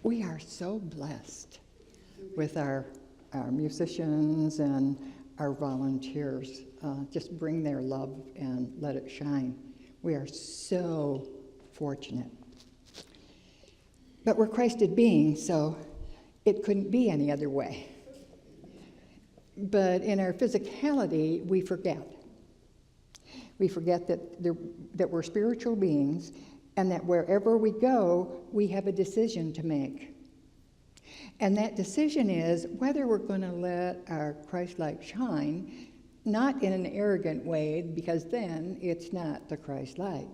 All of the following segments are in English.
We are so blessed with our musicians and our volunteers. Just bring their love and let it shine. We are so fortunate. But we're Christed beings, so it couldn't be any other way. But in our physicality, we forget. We forget that we're spiritual beings, and that wherever we go, we have a decision to make. And that decision is whether we're going to let our Christ-like shine, not in an arrogant way, because then it's not the Christ-like,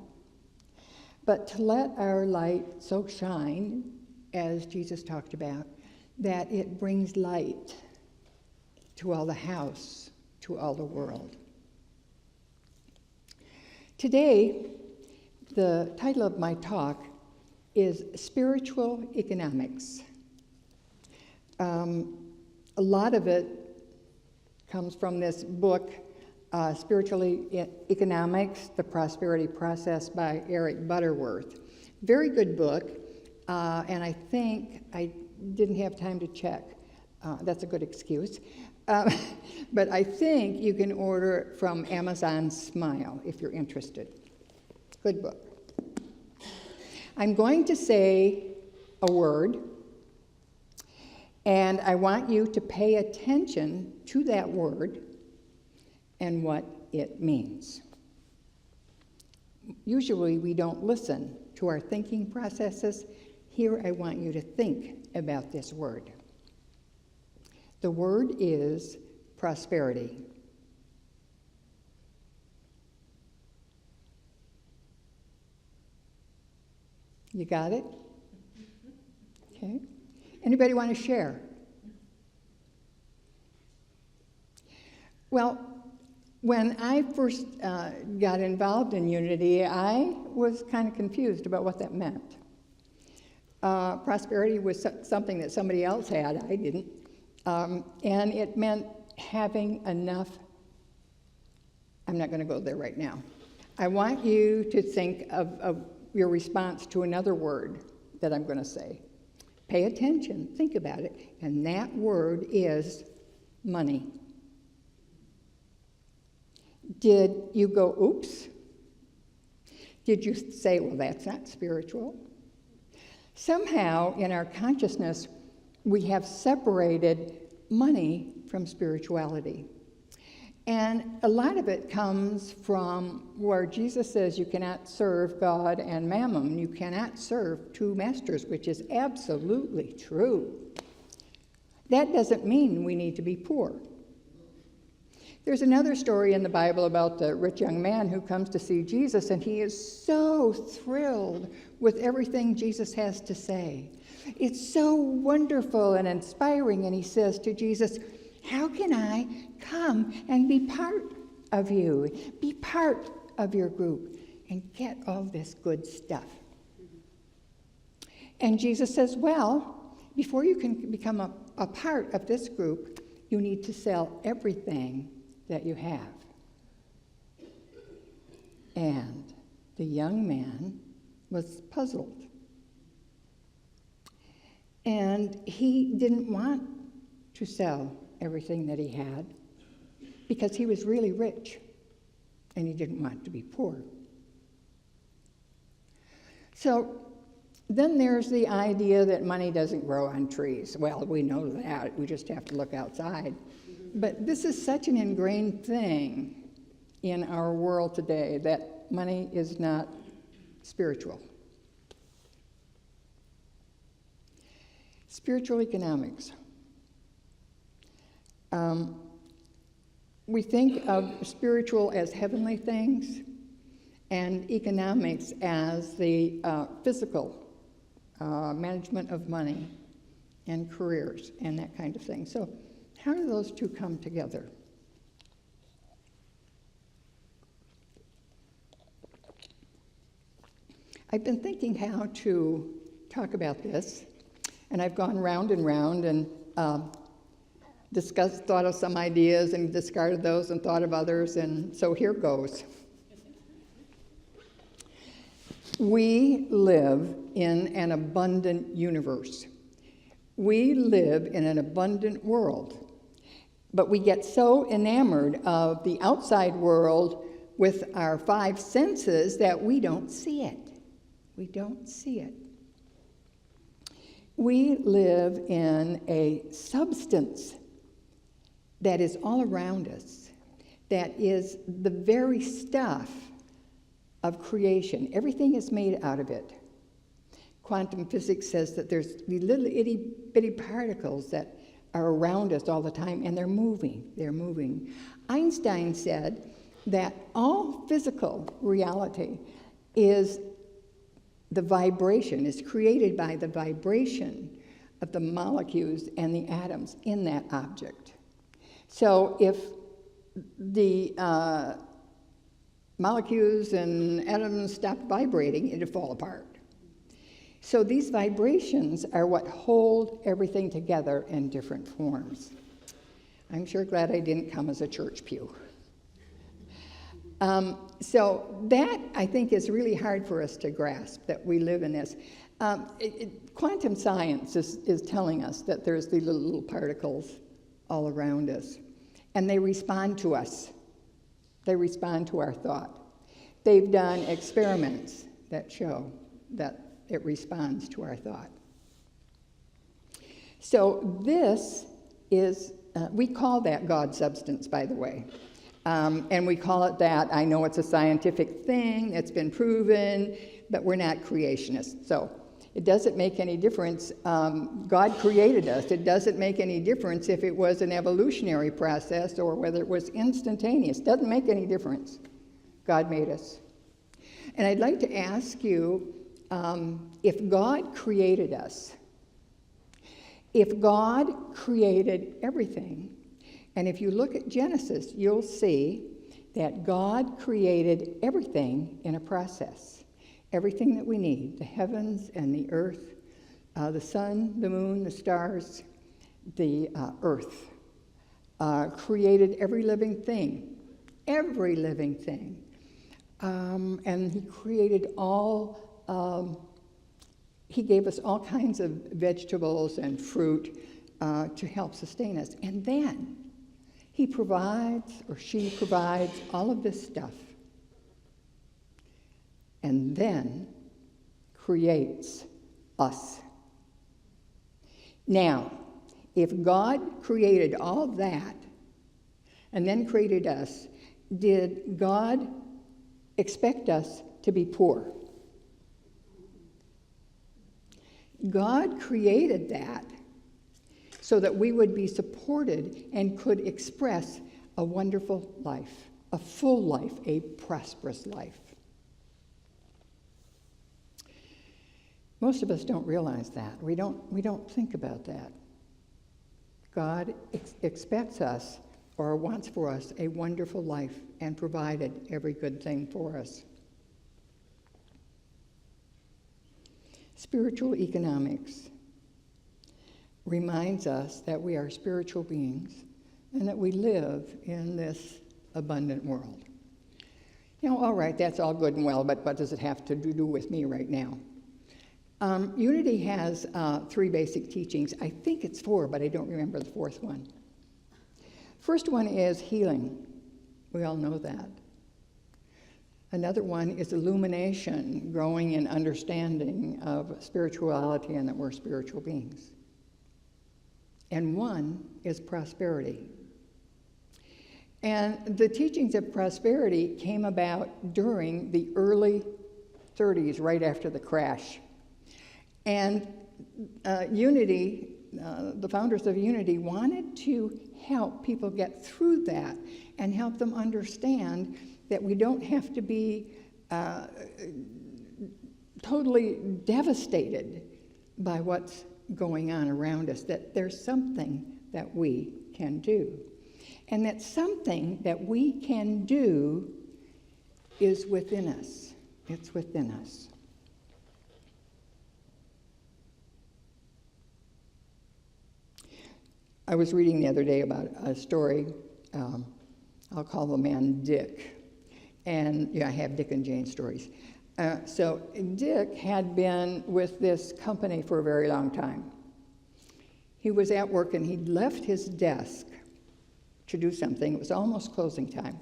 but to let our light so shine, as Jesus talked about, that it brings light to all the house, to all the world. Today, the title of my talk is Spiritual Economics. A lot of it comes from this book, Spiritual Economics, The Prosperity Process by Eric Butterworth. Very good book, and I think I didn't have time to check. That's a good excuse. But I think you can order it from Amazon Smile if you're interested. Good book. I'm going to say a word, and I want you to pay attention to that word and what it means. Usually we don't listen to our thinking processes. Here I want you to think about this word. The word is prosperity. You got it? Okay. Anybody want to share? Well, when I first got involved in Unity, I was kind of confused about what that meant. Prosperity was something that somebody else had, I didn't. And it meant having enough. I'm not going to go there right now. I want you to think of your response to another word that I'm going to say. Pay attention, think about it, and that word is money. Did you go, oops? Did you say, well, that's not spiritual? Somehow in our consciousness, we have separated money from spirituality. And a lot of it comes from where Jesus says you cannot serve God and mammon. You cannot serve two masters, which is absolutely true. That doesn't mean we need to be poor. There's another story in the Bible about the rich young man who comes to see Jesus, and he is so thrilled with everything Jesus has to say. It's so wonderful and inspiring, and he says to Jesus, how can I come and be part of you, be part of your group, and get all this good stuff? And Jesus says, well, before you can become a part of this group, you need to sell everything that you have. And the young man was puzzled. And he didn't want to sell everything that he had because he was really rich and he didn't want to be poor. So then there's the idea that money doesn't grow on trees. Well, we know that. We just have to look outside. But this is such an ingrained thing in our world today that money is not spiritual. Spiritual economics. We think of spiritual as heavenly things and economics as the physical management of money and careers and that kind of thing. So how do those two come together? I've been thinking how to talk about this, and I've gone round and round and thought of some ideas and discarded those and thought of others, and so here goes. We live in an abundant universe. We live in an abundant world, but we get so enamored of the outside world with our five senses that we don't see it. We don't see it. We live in a substance that is all around us, that is the very stuff of creation. Everything is made out of it. Quantum physics says that there's these little itty-bitty particles that are around us all the time, and they're moving. They're moving. Einstein said that all physical reality is the vibration, is created by the vibration of the molecules and the atoms in that object. So if the molecules and atoms stopped vibrating, it'd fall apart. So these vibrations are what hold everything together in different forms. I'm sure glad I didn't come as a church pew. So that, I think, is really hard for us to grasp, that we live in this. Quantum science is telling us that there's these little particles all around us, and they respond to us. They respond to our thought. They've done experiments that show that it responds to our thought. So this is, we call that God substance, by the way. And we call it that. I know it's a scientific thing, it's been proven, but we're not creationists. So it doesn't make any difference. God created us. It doesn't make any difference if it was an evolutionary process or whether it was instantaneous. It doesn't make any difference. God made us. And I'd like to ask you, if God created us, if God created everything, and if you look at Genesis, you'll see that God created everything in a process. Everything that we need, the heavens and the earth, the sun, the moon, the stars, the earth, created every living thing. Every living thing. And he created all, he gave us all kinds of vegetables and fruit to help sustain us. And then he provides, or she provides, all of this stuff. And then creates us. Now, if God created all that and then created us, did God expect us to be poor? God created that so that we would be supported and could express a wonderful life, a full life, a prosperous life. Most of us don't realize that. We don't think about that. God expects us, or wants for us, a wonderful life and provided every good thing for us. Spiritual economics reminds us that we are spiritual beings and that we live in this abundant world. You know, all right, that's all good and well, but what does it have to do with me right now? Unity has 3 basic teachings. I think it's 4, but I don't remember the 4th one. First one is healing. We all know that. Another one is illumination, growing in understanding of spirituality and that we're spiritual beings. And one is prosperity. And the teachings of prosperity came about during the early 30s, right after the crash. And Unity, the founders of Unity, wanted to help people get through that and help them understand that we don't have to be totally devastated by what's going on around us, that there's something that we can do. And that something that we can do is within us. It's within us. I was reading the other day about a story, I'll call the man Dick. And yeah, I have Dick and Jane stories. So Dick had been with this company for a very long time. He was at work and he'd left his desk to do something. It was almost closing time.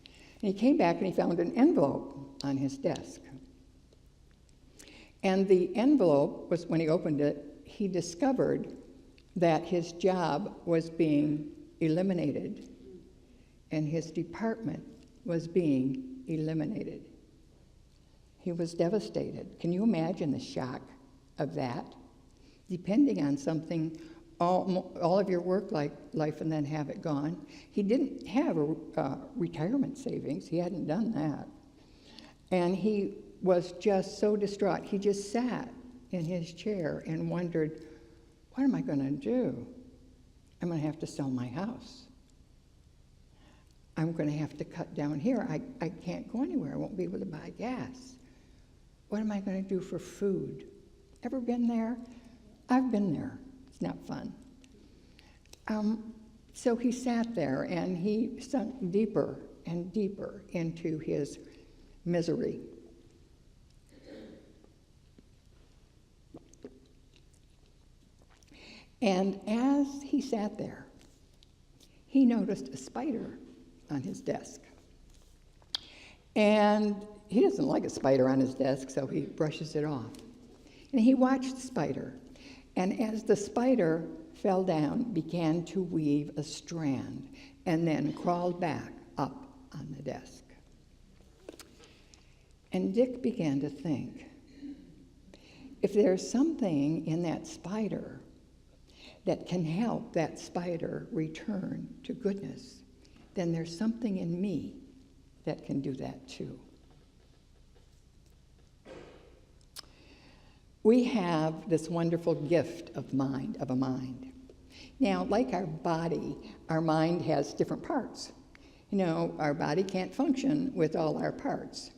And he came back and he found an envelope on his desk. And the envelope was, when he opened it, he discovered that his job was being eliminated and his department was being eliminated. He was devastated. Can you imagine the shock of that? Depending on something, all of your work life and then have it gone. He didn't have a retirement savings. He hadn't done that. And he was just so distraught. He just sat in his chair and wondered, what am I going to do? I'm going to have to sell my house. I'm going to have to cut down here. I can't go anywhere. I won't be able to buy gas. What am I going to do for food? Ever been there? I've been there. It's not fun. So he sat there and he sunk deeper and deeper into his misery. And as he sat there, he noticed a spider on his desk. And he doesn't like a spider on his desk, so he brushes it off. And he watched the spider. And as the spider fell down, began to weave a strand, and then crawled back up on the desk. And Dick began to think, if there's something in that spider that can help that spider return to goodness, then there's something in me that can do that too. We have this wonderful gift of a mind. Now, like our body, our mind has different parts. You know, our body can't function with all our parts.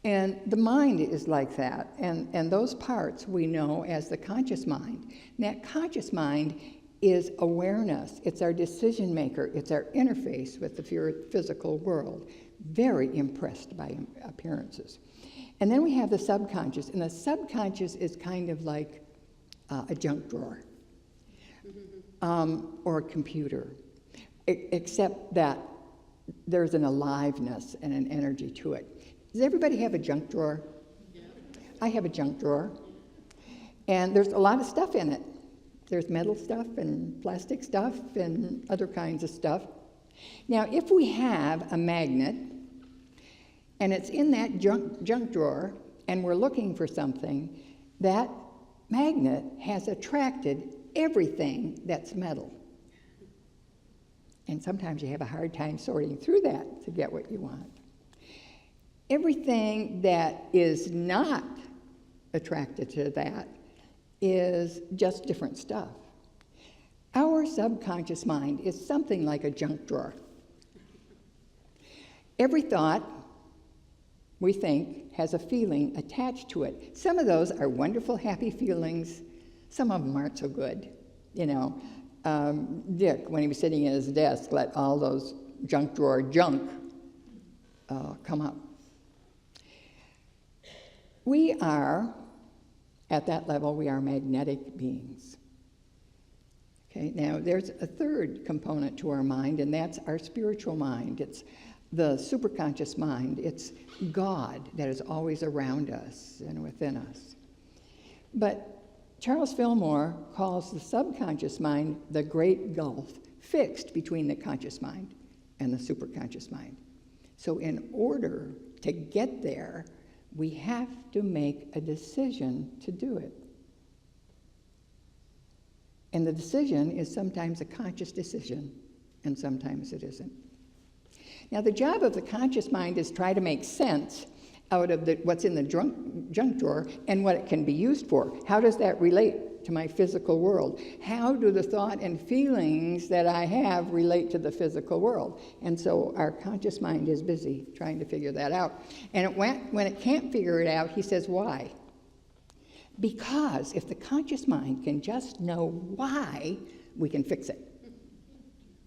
And the mind is like that. And those parts we know as the conscious mind. And that conscious mind is awareness. It's our decision maker. It's our interface with the physical world. Very impressed by appearances. And then we have the subconscious. And the subconscious is kind of like a junk drawer or a computer, except that there's an aliveness and an energy to it. Does everybody have a junk drawer? Yeah. I have a junk drawer. And there's a lot of stuff in it. There's metal stuff and plastic stuff and other kinds of stuff. Now, if we have a magnet, and it's in that junk drawer, and we're looking for something, that magnet has attracted everything that's metal. And sometimes you have a hard time sorting through that to get what you want. Everything that is not attracted to that is just different stuff. Our subconscious mind is something like a junk drawer. Every thought we think has a feeling attached to it. Some of those are wonderful, happy feelings. Some of them aren't so good. You know, Dick, when he was sitting at his desk, let all those junk drawer junk come up. We are, at that level, we are magnetic beings. Okay, now there's a third component to our mind, and that's our spiritual mind. It's the superconscious mind. It's God that is always around us and within us. But Charles Fillmore calls the subconscious mind the great gulf fixed between the conscious mind and the superconscious mind. So in order to get there, we have to make a decision to do it. And the decision is sometimes a conscious decision, and sometimes it isn't. Now, the job of the conscious mind is try to make sense out of what's in the junk drawer and what it can be used for. How does that relate to my physical world? How do the thought and feelings that I have relate to the physical world? And so our conscious mind is busy trying to figure that out. And when it can't figure it out, he says, why? Because if the conscious mind can just know why, we can fix it.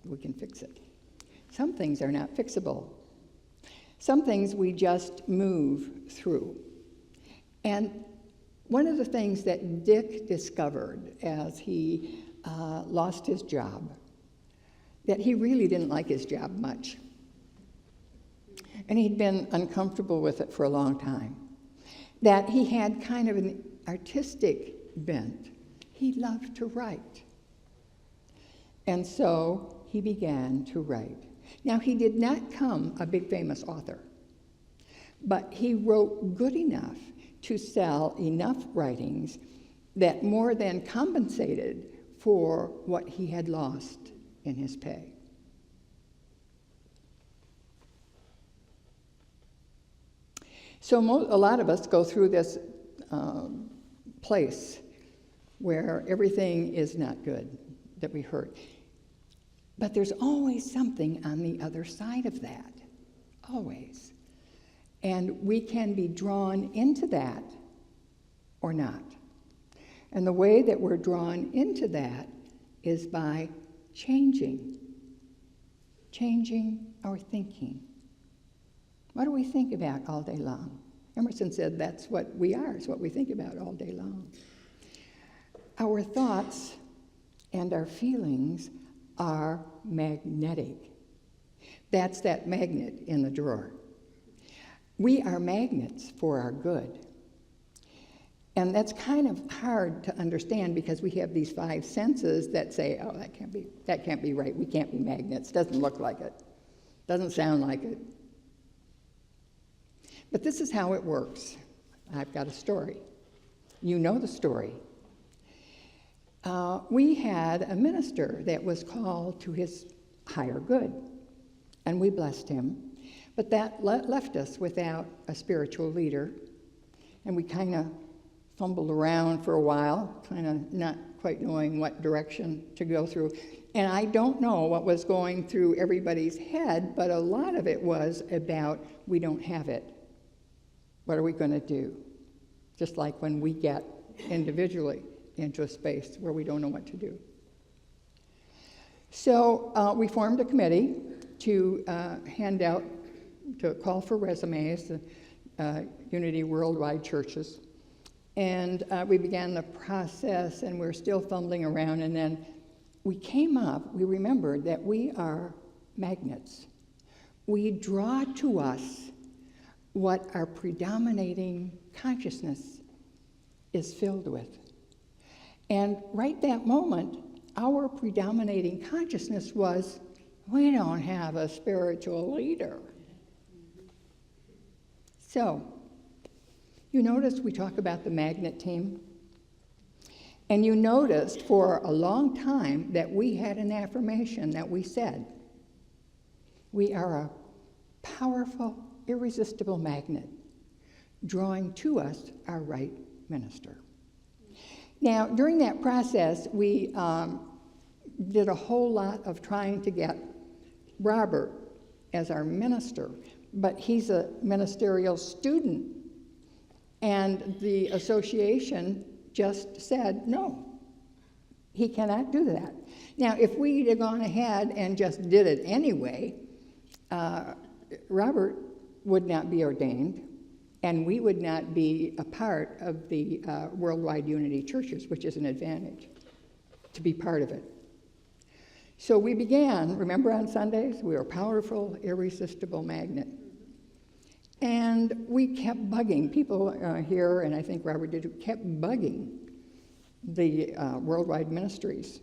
We can fix it. Some things are not fixable. Some things we just move through. And one of the things that Dick discovered as he lost his job, that he really didn't like his job much. And he'd been uncomfortable with it for a long time. That he had kind of an artistic bent. He loved to write. And so he began to write. Now, he did not become a big famous author, but he wrote good enough to sell enough writings that more than compensated for what he had lost in his pay. So a lot of us go through this place where everything is not good, that we hurt. But there's always something on the other side of that, always. And we can be drawn into that or not. And the way that we're drawn into that is by changing our thinking. What do we think about all day long? Emerson said that's what we are, it's what we think about all day long. Our thoughts and our feelings are magnetic. That's that magnet in the drawer. We are magnets for our good. And that's kind of hard to understand because we have these five senses that say, oh, that can't be right. We can't be magnets. Doesn't look like it. Doesn't sound like it. But this is how it works. I've got a story. You know the story. We had a minister that was called to his higher good, and we blessed him. But that left us without a spiritual leader, and we kind of fumbled around for a while, kind of not quite knowing what direction to go through. And I don't know what was going through everybody's head, but a lot of it was about, we don't have it. What are we going to do? Just like when we get individually into a space where we don't know what to do. So we formed a committee to to call for resumes, Unity Worldwide Churches. And we began the process, and we're still fumbling around. And then we remembered that we are magnets. We draw to us what our predominating consciousness is filled with. And right that moment, our predominating consciousness was, we don't have a spiritual leader. So, you notice we talk about the magnet team? And you noticed for a long time that we had an affirmation that we said, we are a powerful, irresistible magnet, drawing to us our right minister. Now, during that process, we did a whole lot of trying to get Robert as our minister, but he's a ministerial student, and the association just said, no, he cannot do that. Now, if we'd have gone ahead and just did it anyway, Robert would not be ordained, and we would not be a part of the Worldwide Unity Churches, which is an advantage to be part of it. So we began, remember on Sundays, we were a powerful, irresistible magnet. And we kept bugging. People here, and I think Robert did, kept bugging the Worldwide Ministries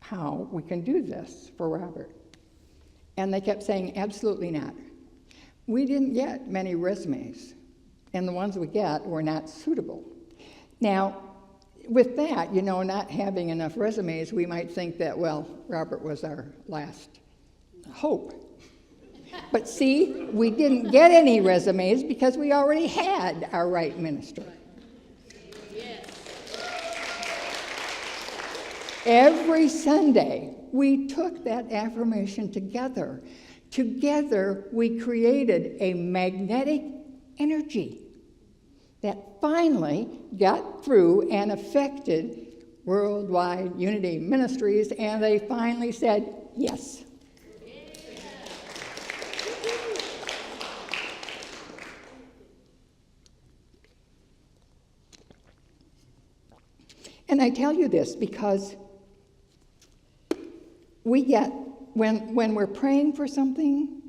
how we can do this for Robert. And they kept saying, absolutely not. We didn't get many resumes, and the ones we got were not suitable. Now, with that, not having enough resumes, we might think that, well, Robert was our last hope. But see, we didn't get any resumes because we already had our right minister. Yes. Every Sunday, we took that affirmation together. Together, we created a magnetic energy that finally got through and affected Worldwide Unity Ministries, and they finally said, yes. And I tell you this because we get, when we're praying for something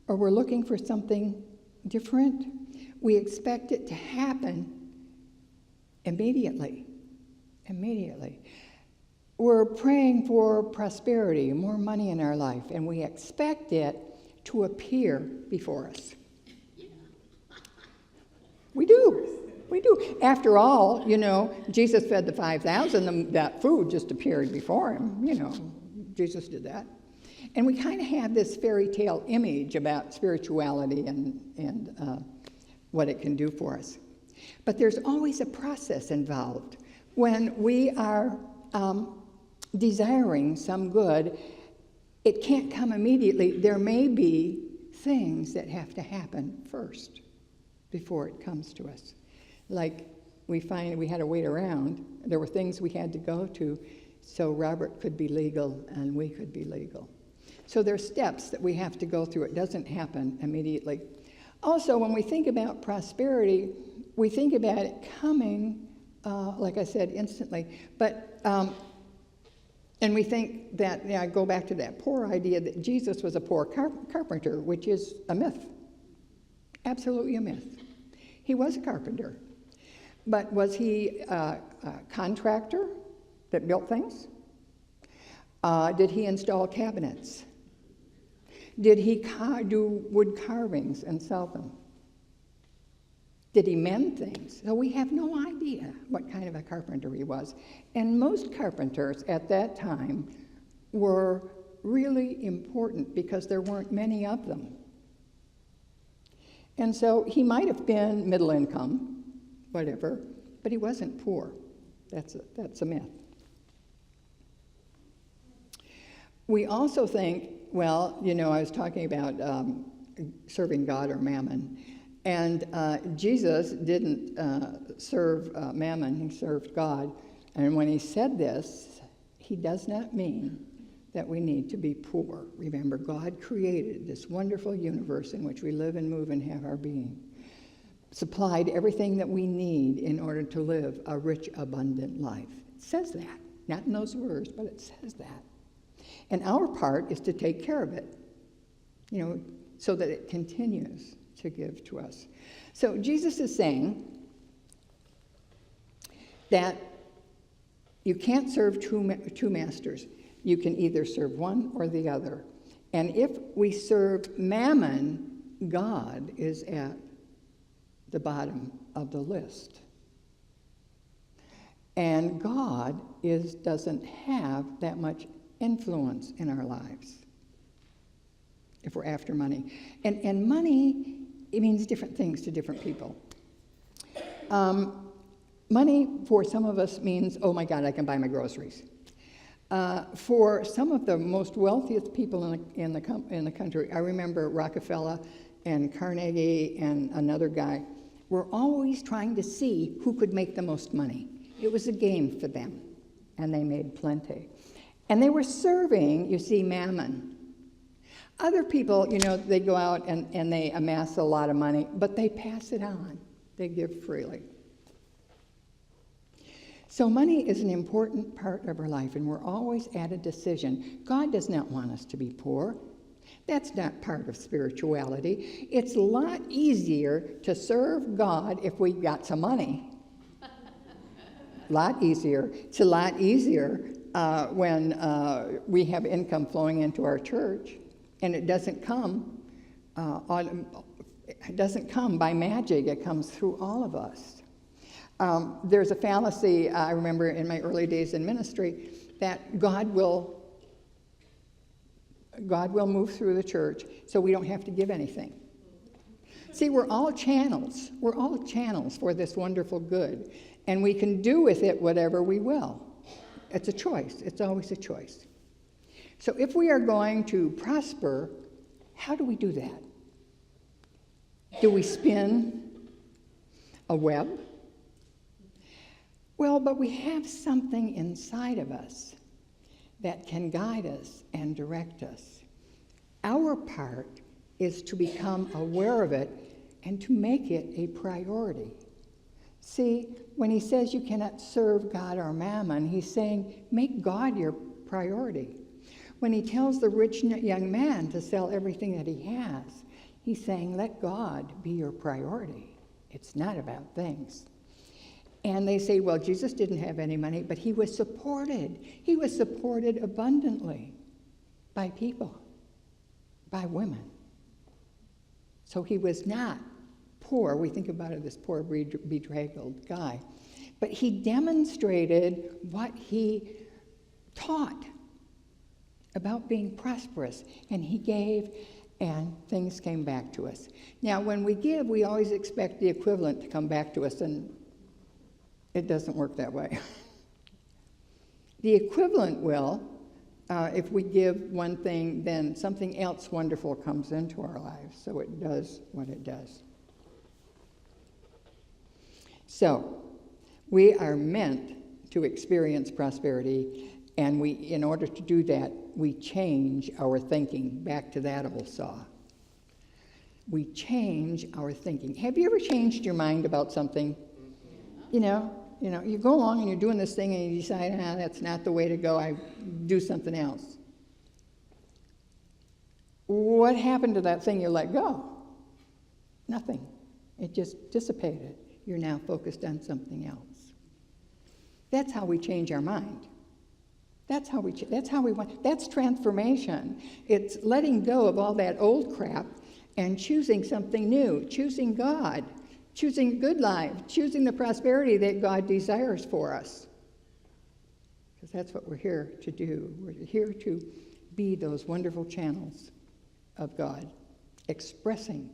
or we're looking for something different, we expect it to happen immediately. Immediately. We're praying for prosperity, more money in our life, and we expect it to appear before us. We do. We do. After all, Jesus fed the 5,000. That food just appeared before him. Jesus did that. And we kind of have this fairy tale image about spirituality and what it can do for us. But there's always a process involved. When we are desiring some good, it can't come immediately. There may be things that have to happen first before it comes to us. Like we find we had to wait around. There were things we had to go to so Robert could be legal and we could be legal. So there's steps that we have to go through. It doesn't happen immediately. Also, when we think about prosperity, we think about it coming, like I said, instantly. But and we think that, I go back to that poor idea that Jesus was a poor carpenter, which is a myth. Absolutely a myth. He was a carpenter. But was he a contractor that built things? Did he install cabinets? Did he do wood carvings and sell them? Did he mend things? So we have no idea what kind of a carpenter he was. And most carpenters at that time were really important because there weren't many of them. And so he might have been middle income, whatever, but he wasn't poor. That's a myth. We also think, I was talking about serving God or mammon, and Jesus didn't serve mammon, he served God. And when he said this, he does not mean that we need to be poor. Remember, God created this wonderful universe in which we live and move and have our being, supplied everything that we need in order to live a rich, abundant life. It says that, not in those words, but it says that. And our part is to take care of it, so that it continues to give to us. So Jesus is saying that you can't serve two masters. You can either serve one or the other. And if we serve mammon, God is at the bottom of the list. And God doesn't have that much influence in our lives if we're after money. And money, it means different things to different people. Money for some of us means, oh my God, I can buy my groceries. For some of the most wealthiest people in the country, I remember Rockefeller and Carnegie and another guy were always trying to see who could make the most money. It was a game for them, and they made plenty. And they were serving, mammon. Other people, they go out and they amass a lot of money, but they pass it on. They give freely. So money is an important part of our life, and we're always at a decision. God does not want us to be poor. That's not part of spirituality. It's a lot easier to serve God if we've got some money. A lot easier. It's a lot easier when we have income flowing into our church, and it doesn't come by magic. It comes through all of us. There's a fallacy, I remember in my early days in ministry, that God will move through the church so we don't have to give anything. See, we're all channels. We're all channels for this wonderful good, and we can do with it whatever we will. It's a choice. It's always a choice. So if we are going to prosper, how do we do that? Do we spin a web? Well, but we have something inside of us that can guide us and direct us. Our part is to become aware of it and to make it a priority. See, when he says you cannot serve God or mammon, he's saying make God your priority. When he tells the rich young man to sell everything that he has, he's saying, let God be your priority. It's not about things. And they say, well, Jesus didn't have any money, but he was supported. He was supported abundantly by people, by women. So he was not poor. We think about it as poor, bedraggled guy. But he demonstrated what he taught about being prosperous. And he gave, and things came back to us. Now, when we give, we always expect the equivalent to come back to us, and it doesn't work that way. The equivalent will, if we give one thing, then something else wonderful comes into our lives. So it does what it does. So we are meant to experience prosperity, and in order to do that, we change our thinking. Back to that old saw. We change our thinking. Have you ever changed your mind about something? You know, you go along and you're doing this thing and you decide, that's not the way to go, I do something else. What happened to that thing you let go? Nothing. It just dissipated. You're now focused on something else. That's how we change our mind. That's transformation. It's letting go of all that old crap and choosing something new, choosing God. Choosing a good life, choosing the prosperity that God desires for us. Because that's what we're here to do. We're here to be those wonderful channels of God, expressing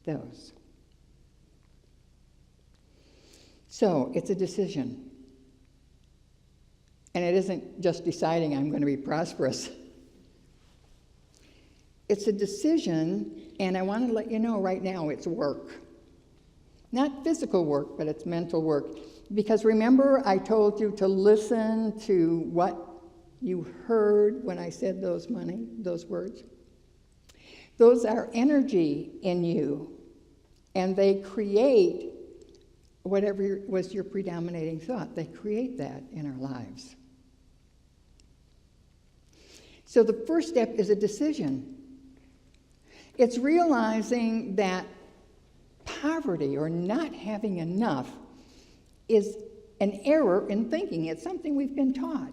those. So it's a decision. And it isn't just deciding I'm going to be prosperous. It's a decision, and I want to let you know right now it's work. Not physical work, but it's mental work. Because remember, I told you to listen to what you heard when I said those words? Those are energy in you, and they create whatever was your predominating thought. They create that in our lives. So the first step is a decision. It's realizing that poverty or not having enough is an error in thinking. It's something we've been taught.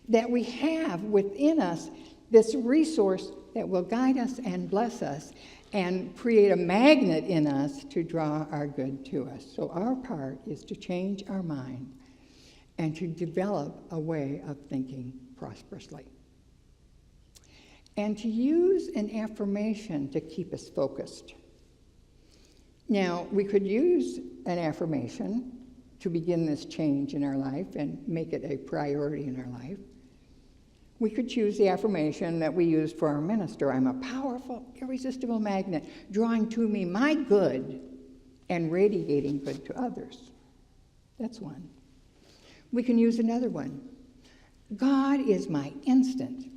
That we have within us this resource that will guide us and bless us and create a magnet in us to draw our good to us. So our part is to change our mind and to develop a way of thinking prosperously. And to use an affirmation to keep us focused. Now, we could use an affirmation to begin this change in our life and make it a priority in our life. We could choose the affirmation that we used for our minister. I'm a powerful, irresistible magnet, drawing to me my good and radiating good to others. That's one. We can use another one. God is my instant,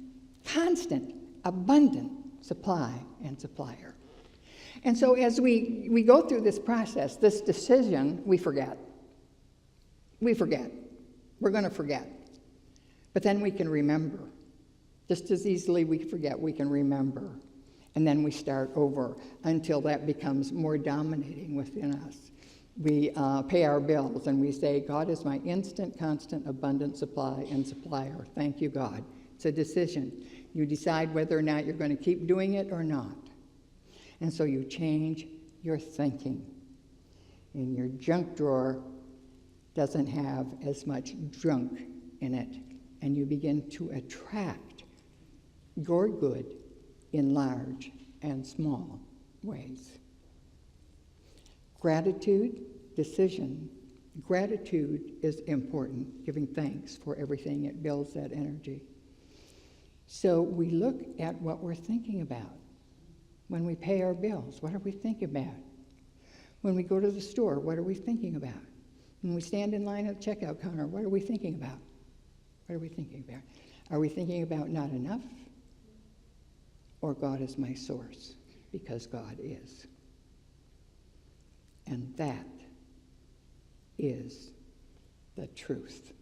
constant, abundant supply and supplier. And so as we go through this process, this decision, we forget. We forget. We're going to forget. But then we can remember. Just as easily we forget, we can remember. And then we start over until that becomes more dominating within us. We pay our bills and we say, God is my instant, constant, abundant supply and supplier. Thank you, God. It's a decision. You decide whether or not you're going to keep doing it or not. And so you change your thinking. And your junk drawer doesn't have as much junk in it. And you begin to attract your good in large and small ways. Gratitude, decision. Gratitude is important, giving thanks for everything. It builds that energy. So we look at what we're thinking about. When we pay our bills, what are we thinking about? When we go to the store, what are we thinking about? When we stand in line at the checkout counter, what are we thinking about? What are we thinking about? Are we thinking about not enough? Or God is my source, because God is. And that is the truth.